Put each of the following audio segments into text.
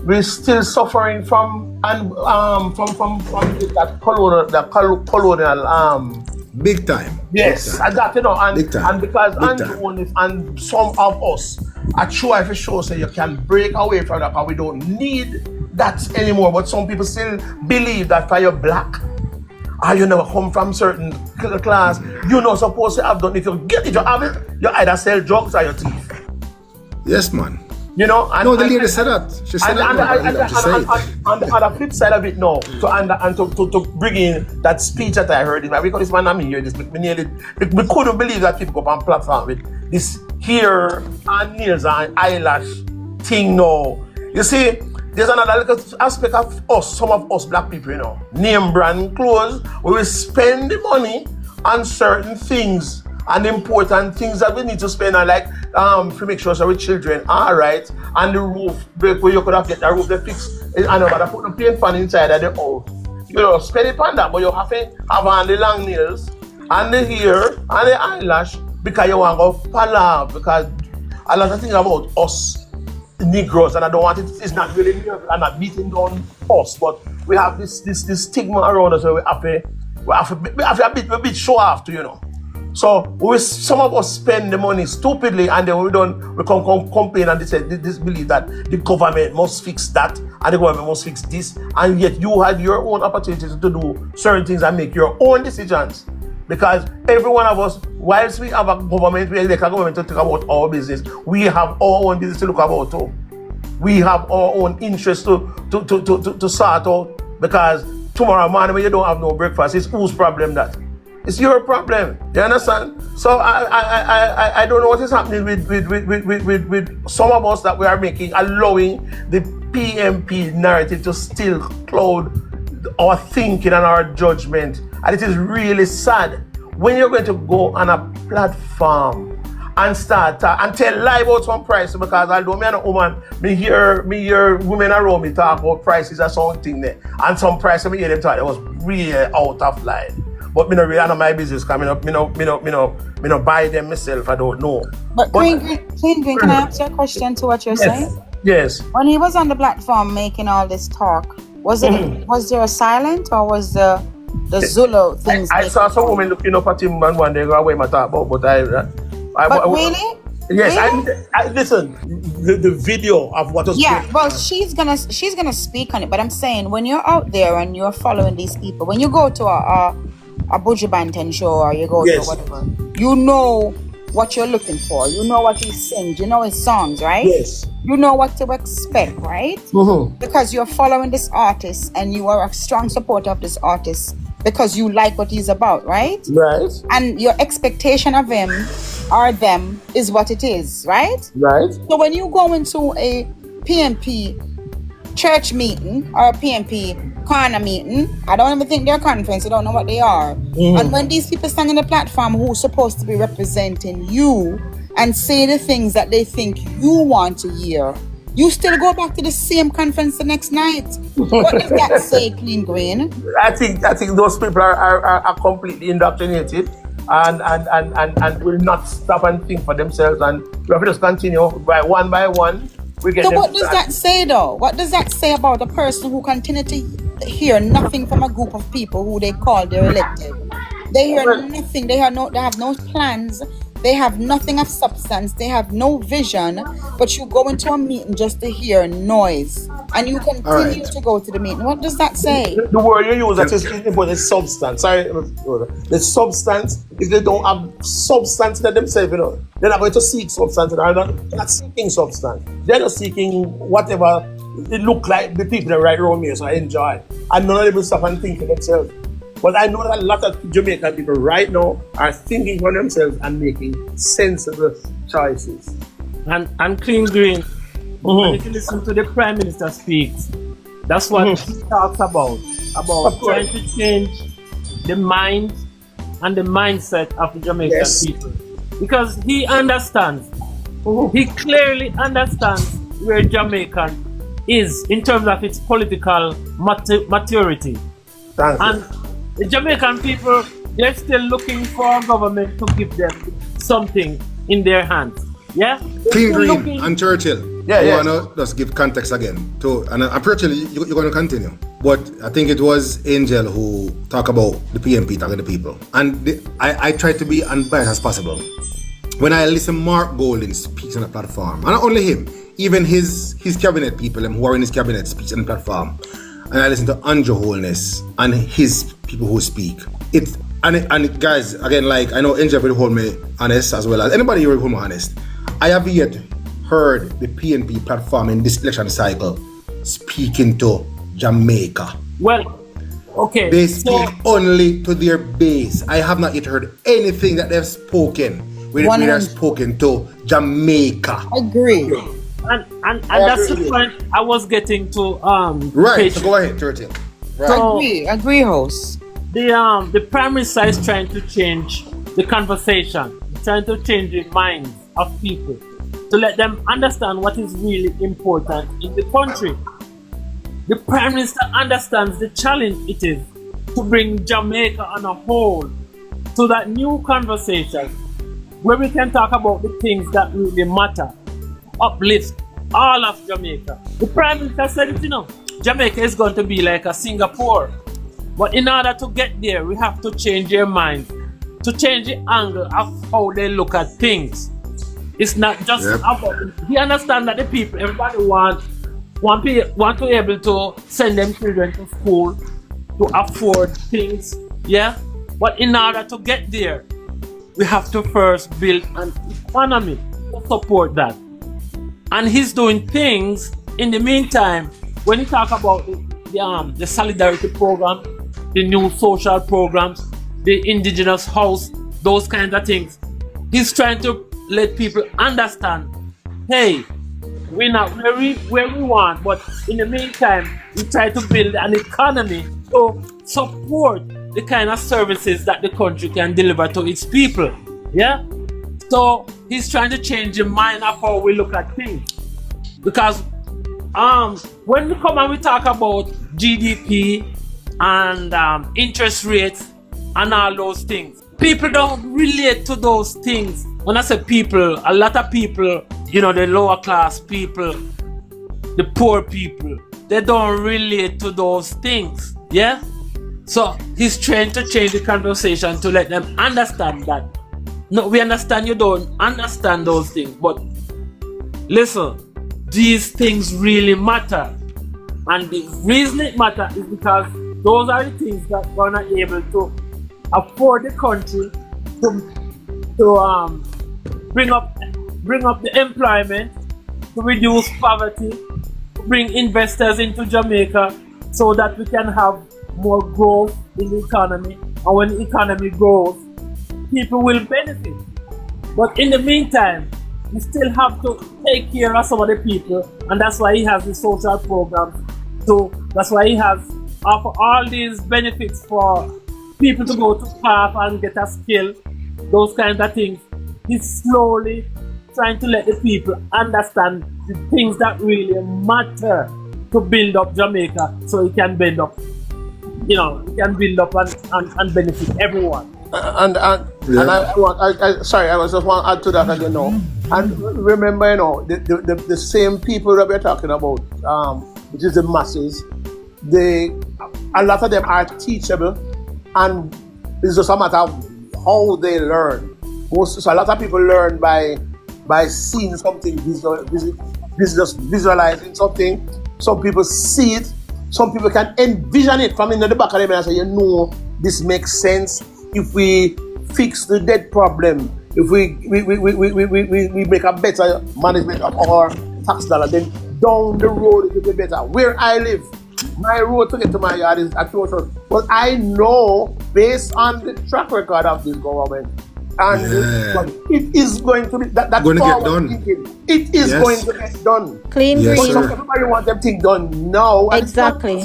we're still suffering from that colonial Big time. Yes, Big time. and that Big time. and because Big and time. one is, and some of us are trying to show so you can break away from that, because we don't need that anymore. But some people still believe that for you're black or you never come from certain class, you're not supposed to have done. If you get it, you have it, you either sell drugs or your teeth. Yes, man. You know, and, No, the lady said that. She said that. On the other flip side of it now, to bring in that speech that I heard, because this man I'm here, we couldn't believe that people go on platform with this hair and nails and eyelash thing now. You see, there's another little aspect of us, some of us black people, you know, name brand clothes, where we spend the money on certain things and important things that we need to spend on, like to make sure our children are right, and the roof, where you could have get the roof they fix, and about to put the paint pan inside of the house. You know, spend it on that, but you have to have on the long nails and the hair and the eyelash because you want to go palav, because a lot of things about us Negroes, and I don't want it, it's not really, I'm not beating down us, but we have this stigma around us, so we have to a bit show off to, you know. So some of us spend the money stupidly, and then we come complain and they say this believe that the government must fix that and the government must fix this, and yet you had your own opportunities to do certain things and make your own decisions. Because every one of us, whilst we have a government, we elect a government to talk about our business, we have our own business to look about too. We have our own interests to sort out, because tomorrow morning when you don't have no breakfast, it's whose problem that? It's your problem. You understand? So I don't know what is happening with some of us that we are allowing the PMP narrative to still cloud our thinking and our judgment. And it is really sad when you're going to go on a platform and start and tell lie about some price, because although me and a woman, me hear women around me talk about prices or something there, and some price I hear them talk, it was really out of line. But me no really know my business, because me no buy them myself. I don't know. But Green, can I ask you a question to what you're saying? Yes. When he was on the platform making all this talk, was there a silent, or was the Zulu things? I saw some women looking up at him and one day go away my talk about, but really? Yes, really? I listen. The video of what was well, she's gonna speak on it. But I'm saying, when you're out there and you're following these people, when you go to a Buju Banton show, or you go to whatever, you know what you're looking for. You know what he sings. You know his songs, right? Yes. You know what to expect, right? Mm-hmm. Because you're following this artist and you are a strong supporter of this artist because you like what he's about, right? Right. And your expectation of him or them is what it is, right? Right. So when you go into a PMP church meeting or a PMP corner meeting, I don't even think they're a conference, I don't know what they are. Mm-hmm. And when these people stand on the platform who's supposed to be representing you and say the things that they think you want to hear, you still go back to the same conference the next night. What does that say, Clean Green? I think those people are completely indoctrinated and will not stop and think for themselves, and we have to just continue by one. We get so what does that say though? What does that say about a person who continue to hear nothing from a group of people who they call their elected? They hear nothing, they have no plans, they have nothing of substance, they have no vision, but you go into a meeting just to hear noise, and you continue to go to the meeting. What does that say? The word you use that is important is substance. Sorry, the substance, if they don't have substance in themselves, you know, they're not going to seek substance. They're not seeking substance. They're just seeking whatever it look like the people that right around me so I enjoy. And none of them will stop and think for themselves. But I know that a lot of Jamaican people right now are thinking for themselves and making sensible choices. And Clean Green, and if you listen to the Prime Minister speaks, that's what he talks about trying to change the mind and the mindset of the Jamaican people. Because he understands, he clearly understands where Jamaica is in terms of its political maturity. And the Jamaican people, they're still looking for a government to give them something in their hands. Yeah? Clean Green and Churchill. I want to just give context again. And I'm pretty sure you're going to continue. But I think it was Angel who talked about the PMP talking to people. And I try to be unbiased as possible. When I listen Mark Golding speaks on the platform, and not only him, even his cabinet people who are in his cabinet speak on the platform, and I listen to Andrew Holness and his people who speak. And guys, again, like I know Angel will hold me honest as well as anybody will hold me honest. I have yet heard the PNP platform in this election cycle speaking to Jamaica. Well, okay. They speak only to their base. I have not yet heard anything that they've spoken when they have spoken to Jamaica. Agree. And that's the point I was getting to. Right. So go ahead, 13. Right. So, Agree, host. The Prime Minister is trying to change the conversation, trying to change the minds of people, to let them understand what is really important in the country. The Prime Minister understands the challenge it is to bring Jamaica on a whole to that new conversation where we can talk about the things that really matter, uplift all of Jamaica. The Prime Minister said it, Jamaica is going to be like a Singapore. But in order to get there, we have to change their minds, to change the angle of how they look at things. It's not just about, he understands that the people, everybody want to be able to send them children to school, to afford things, But in order to get there, we have to first build an economy to support that. And he's doing things in the meantime. When he talk about the solidarity program, the new social programs, the indigenous house, those kinds of things, he's trying to let people understand, hey, we're not where we want, but in the meantime, we try to build an economy to support the kind of services that the country can deliver to its people. So he's trying to change the mind of how we look at things. Because when we come and we talk about GDP and interest rates and all those things, people don't relate to those things. When I say people, a lot of people, the lower class people, the poor people, they don't relate to those things. So he's trying to change the conversation to let them understand that. No, we understand you don't understand those things, but listen, these things really matter. And the reason it matters is because those are the things that are not able to afford the country to bring up the employment, to reduce poverty, to bring investors into Jamaica so that we can have more growth in the economy. And when the economy grows, people will benefit. But in the meantime, we still have to take care of some of the people, and that's why he has the social programs. So that's why he has all these benefits for people to go to PAF and get a skill, those kinds of things. He's slowly trying to let the people understand the things that really matter to build up Jamaica, so he can build up, he can build up and benefit everyone. And I was just want to add to that again now. And remember, the same people that we're talking about, which is the masses, a lot of them are teachable, and it's just a matter of how they learn. So a lot of people learn by seeing something, just visualizing something. Some people see it, some people can envision it from in the back of their mind and say, this makes sense. If we fix the debt problem, if we make a better management of our tax dollar, then down the road it will be better. Where I live, my road to get to my yard is a closer. But I know, based on the track record of this government, and it is going to be that's going to get done. Thinking. It is going to get done. Clean green. But everybody wants them things done now. Exactly.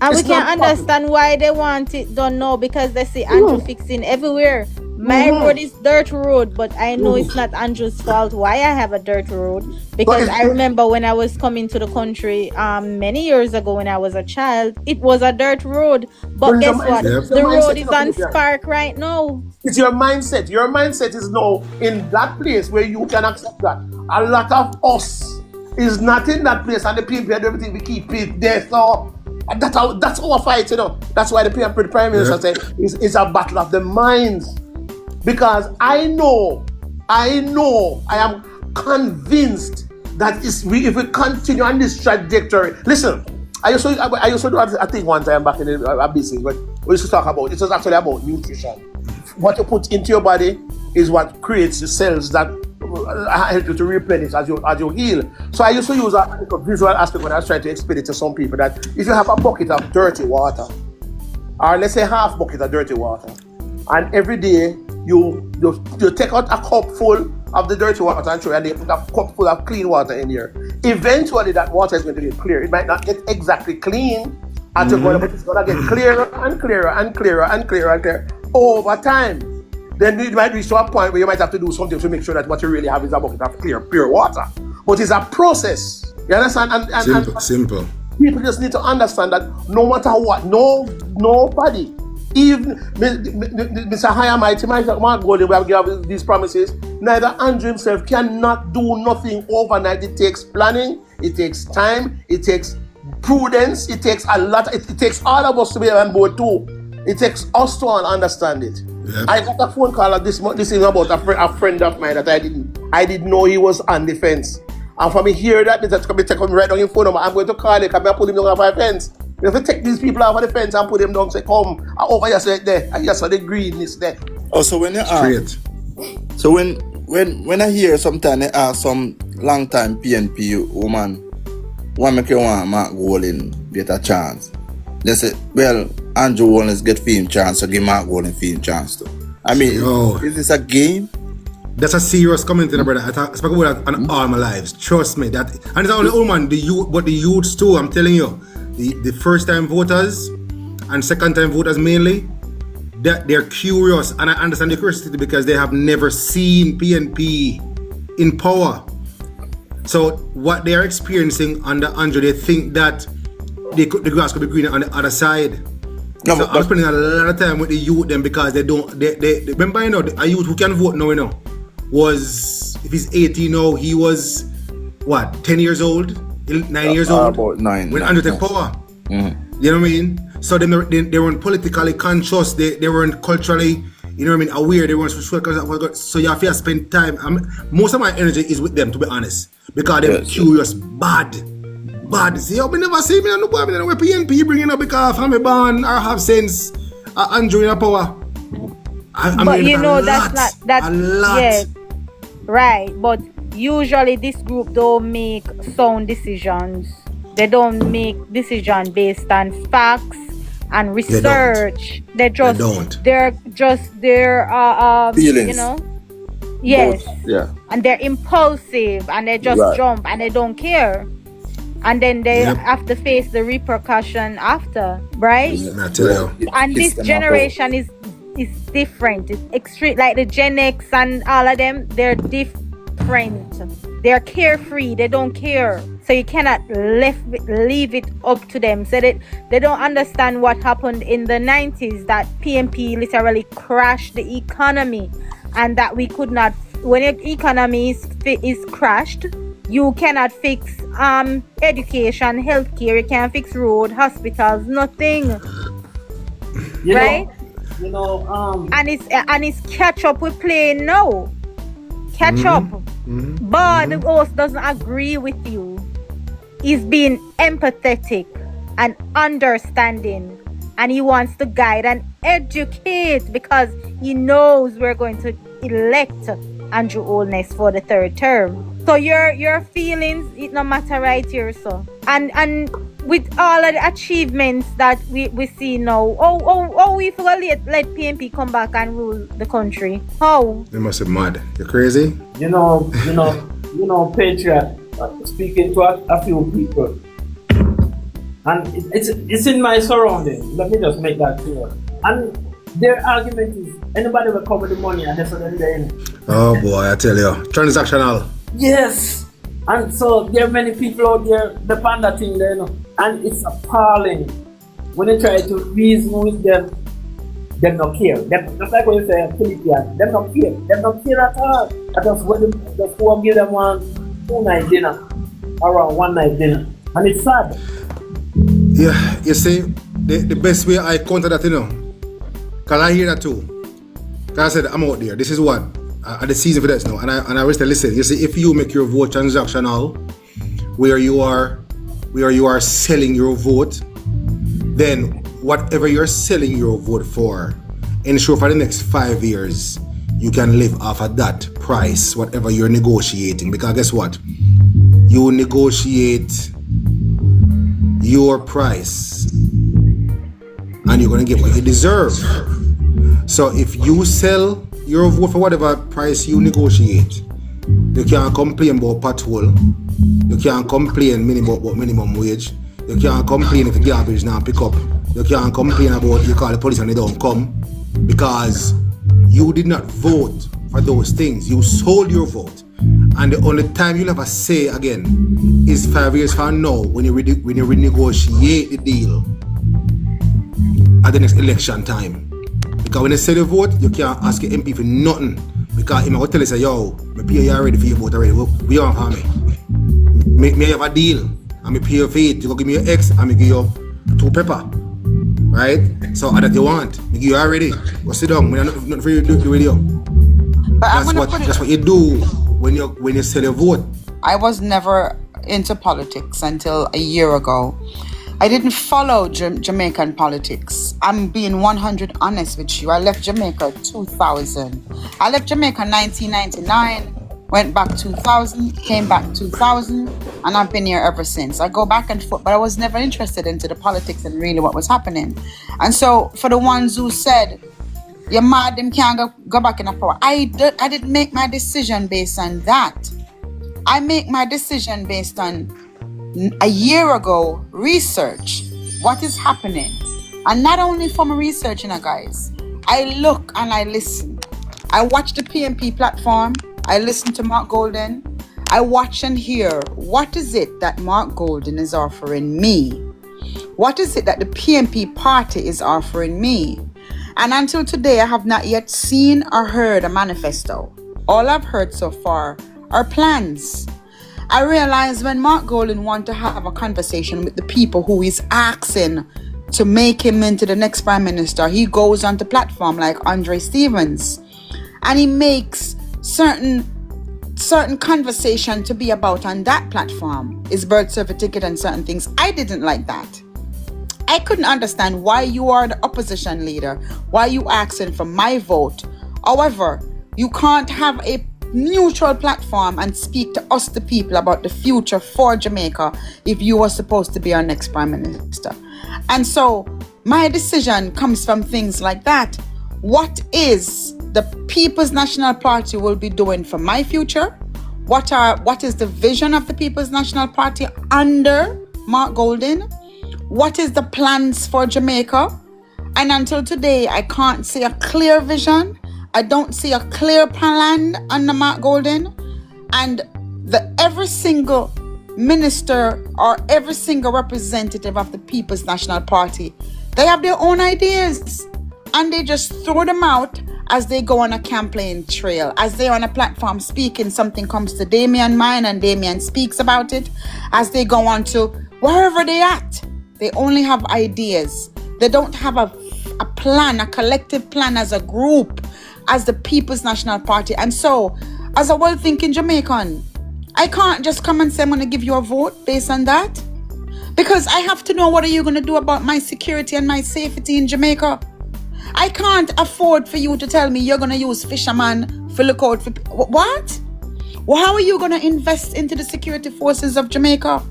And we can understand why they want it done now, because they see Andrew fixing everywhere. My road is dirt road, but I know it's not Andrew's fault why I have a dirt road, because I remember when I was coming to the country many years ago when I was a child, it was a dirt road. But guess what? The road is on spark right now. It's your mindset. Your mindset is now in that place where you can accept that. A lot of us is not in that place, and the PNP and everything we keep it there. So that's our fight, you know. That's why the Prime Minister said it's a battle of the minds. Because I am convinced that if we continue on this trajectory. Listen, I used to do a thing one time back in a business, but we used to talk about it was actually about nutrition. What you put into your body is what creates the cells that help you to replenish as you heal. So I used to use a visual aspect when I was trying to explain it to some people that if you have a bucket of dirty water, or let's say half bucket of dirty water, and every day you take out a cup full of the dirty water and you put a cup full of clean water in here. Eventually that water is going to get clear. It might not get exactly clean at your body, but it's going to get clearer and clearer and clearer and clearer and clearer over time. Then it might reach to a point where you might have to do something to make sure that what you really have is a bucket of clear, pure water. But it's a process. You understand? And simple. People just need to understand that no matter what, nobody, even Mr. High Mighty Mark Golden, we have given these promises, neither Andrew himself cannot do nothing overnight. It takes planning, it takes time, it takes prudence, it takes a lot, it takes all of us to be on board too. It takes us to understand it. Yep. I got a phone call this evening about a friend of mine that I didn't know he was on the fence. And for me hear that, Mr. Come take him right down in phone number. I'm going to call him, come and put him down off the fence. You have to take these people off of the fence and put them down, say, come, over here, say, there, and you saw the greenness there. Oh, so when you ask, so when I hear sometimes they ask some long time PNP woman, why make you want Mark Golden get a chance? They say, well, Andrew Holness get film chance, so give Mark Golden film chance too. I mean, is this a game? That's a serious comment, brother. I spoke about that on all my lives. Trust me, that, and it's not only woman, the youths too. I'm telling you, the first time voters and second time voters mainly, they're curious, and I understand the curiosity because they have never seen PNP in power. So what they are experiencing under Andrew, they think that the grass could be greener on the other side. No, so I'm spending a lot of time with the youth then because they remember, you know, a youth who can vote now, you know, was, if he's 18 now, he was what, 10 years old, 9 years old, about 9 when Andrew took power. Mm-hmm. You know what I mean? So they weren't politically conscious, they weren't culturally, you know what I mean, aware, they weren't so you have to spend time. Most of my energy is with them, to be honest, because they're curious, bad. See, I never see me on the boy, I know PNP bringing up because family born or have sense Andrew in a power. But you know, that's a lot. Yeah, right. But usually this group don't make sound decisions. They don't make decisions based on facts and research. They're just feelings. You know. Yes. Both, yeah. And they're impulsive and they just jump and they don't care. And then they have to face the repercussion after, right? And this generation is different. It's extreme, like the Gen X and all of them, they're different. They're carefree, they don't care. So you cannot leave it up to them. So they don't understand what happened in the 90s, that PNP literally crashed the economy, and that we could not, when your economy is crashed, you cannot fix education, healthcare, you can't fix road, hospitals, nothing. Right? You know, and it's catch up with playing now. Catch up. But the host doesn't agree with you. He's being empathetic and understanding, and he wants to guide and educate because he knows we're going to elect Andrew Holness for the third term. So your feelings, it no matter right here, so. And with all of the achievements that we see now, we forget let PNP come back and rule the country. How? They must be mad. You're crazy? You know, Patriot, speaking to a few people. And it's in my surroundings. Let me just make that clear. And their argument is anybody will come with the money and that's what they're in. Oh boy, I tell you. Transactional. Yes, and so there are many people out there depend on that thing there, you know, and it's appalling when you try to reason with them. They don't care. Just like when you say Philippines, they don't care. They don't care at all. I just want to give them one 2 night dinner. around one night dinner. And it's sad. Yeah, you see, the best way I counter that, because I hear that too. Because I said, I'm out there. This is what at the season for that now. And I was to listen. You see, if you make your vote transactional, where you are selling your vote, then whatever you're selling your vote for, ensure for the next 5 years you can live off of that price, whatever you're negotiating. Because guess what? You negotiate your price and you're going to get what you deserve. So if you sell your vote for whatever price you negotiate, you can't complain about pothole, you can't complain about minimum wage, you can't complain if the garbage now pick up, you can't complain about you call the police and they don't come, because you did not vote for those things. You sold your vote. And the only time you'll ever say again is 5 years from now when you renegotiate the deal at the next election time. Because when you sell your vote, you can't ask your MP for nothing. Because he might tell you, say, yo, I pay you already for your vote already. We on for me. Me have a deal. And I pay you for it. You go give me your X and I give you 2 pepper. Right? So that you want. I give you already. Go sit down. We have nothing for you to do with you. But That's what you do when you sell your vote. I was never into politics until a year ago. I didn't follow Jamaican politics. I'm being 100 honest with you. I left Jamaica 2000. I left Jamaica 1999, went back 2000, came back 2000, and I've been here ever since. I go back and forth, but I was never interested into the politics and really what was happening. And so for the ones who said, you're mad, them can't go back in the power. I didn't make my decision based on that. I make my decision based on a year ago research. What is happening? And not only from research, guys. I look and I listen. I watch the PNP platform. I listen to Mark Golden. I watch and hear. What is it that Mark Golden is offering me? What is it that the PNP party is offering me? And until today, I have not yet seen or heard a manifesto. All I've heard so far are plans. I realize when Mark Golden wants to have a conversation with the people who he's asking to make him into the next prime minister, he goes on the platform like Andre Stevens, and he makes certain conversation to be about on that platform, his birth certificate and certain things. I didn't like that. I couldn't understand why you are the opposition leader, why you asking for my vote. However, you can't have a neutral platform and speak to us, the people, about the future for Jamaica if you are supposed to be our next prime minister. And so my decision comes from things like that. What is the People's National Party will be doing for my future? What is the vision of the People's National Party under Mark Golden? What is the plans for Jamaica? And until today, I can't see a clear vision. I don't see a clear plan under Mark Golden. And every single minister or every single representative of the People's National Party, they have their own ideas. And they just throw them out as they go on a campaign trail. As they're on a platform speaking, something comes to Damien mind and Damien speaks about it. As they go on to wherever they're at, they only have ideas. They don't have a plan, a collective plan as a group, as the People's National Party. And so, as a well-thinking Jamaican, I can't just come and say I'm going to give you a vote based on that. Because I have to know what are you going to do about my security and my safety in Jamaica. I can't afford for you to tell me you're going to use fisherman for look out for... What? Well, how are you going to invest into the security forces of Jamaica?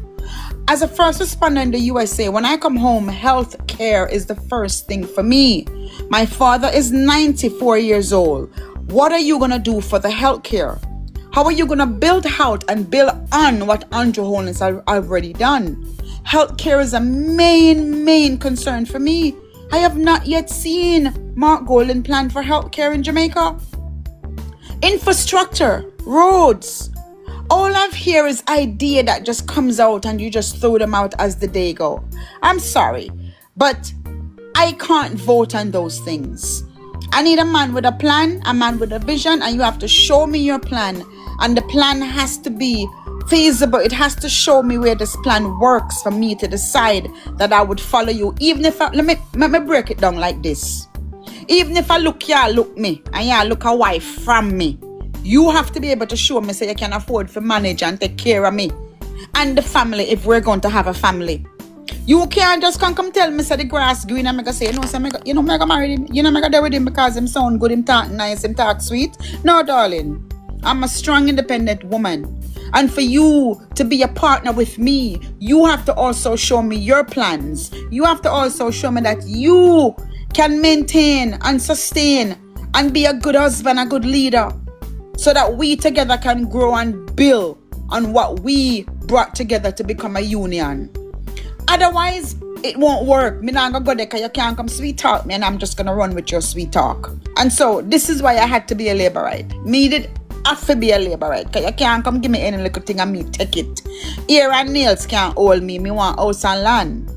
As a first responder in the USA, when I come home, health care is the first thing for me. My father is 94 years old. What are you going to do for the health care? How are you going to build out and build on what Andrew Holness has already done? Health care is a main concern for me. I have not yet seen Mark Golden plan for health care in Jamaica. Infrastructure, roads. All I've heard is idea that just comes out and you just throw them out as the day go. I'm sorry, but I can't vote on those things. I need a man with a plan, a man with a vision, and you have to show me your plan. And the plan has to be feasible. It has to show me where this plan works for me to decide that I would follow you. Even if let me break it down like this. Even if I look me, and y'all look a wife from me, you have to be able to show me so you can afford to manage and take care of me and the family if we're going to have a family. You can't just come tell me say the grass green and I say, no, so you know, I got married him. You know, I got there with him because him sound good, him talk nice, him talk sweet. No, darling. I'm a strong, independent woman. And for you to be a partner with me, you have to also show me your plans. You have to also show me that you can maintain and sustain and be a good husband, a good leader, so that we together can grow and build on what we brought together to become a union. Otherwise, it won't work. Me not gonna go there because you can't come sweet talk me and I'm just gonna run with your sweet talk. And so this is why I had to be a laborite. Me did have to be a laborite because you can't come give me any little thing and me take it. Ear and nails can't hold me. Me want house and land.